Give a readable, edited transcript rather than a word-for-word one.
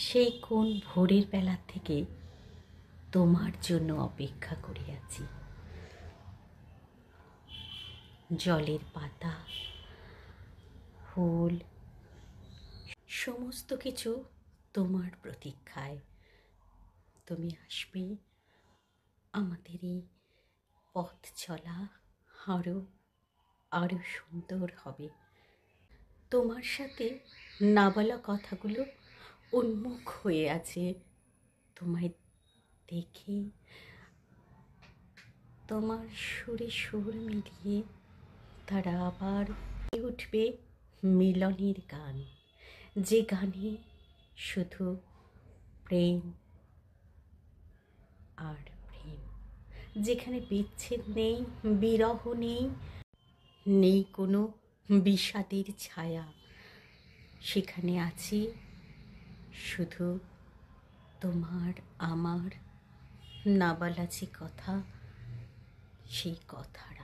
সেই কোন ভোরের বেলা থেকে তোমার জন্য অপেক্ষা করে আছি। জলের পাতা, ফুল, সমস্ত কিছু তোমার প্রতীক্ষায়। তুমি আসবে, আমাদের এই পথ চলা আরও আরও সুন্দর হবে। তোমার সাথে না বলা কথাগুলো উন্মুখ হয়ে আছে। তোমায় দেখে, তোমার সুরে সুর মিলিয়ে তারা আবার উঠবে মিলনের গান, যে গানে শুধু প্রেম আর প্রেম, যেখানে বিচ্ছেদ নেই, বিরহ নেই, নেই কোনো বিষাদের ছায়া। সেখানে আছে শুধু তোমার আমার না বলা যে কথা, সেই কথার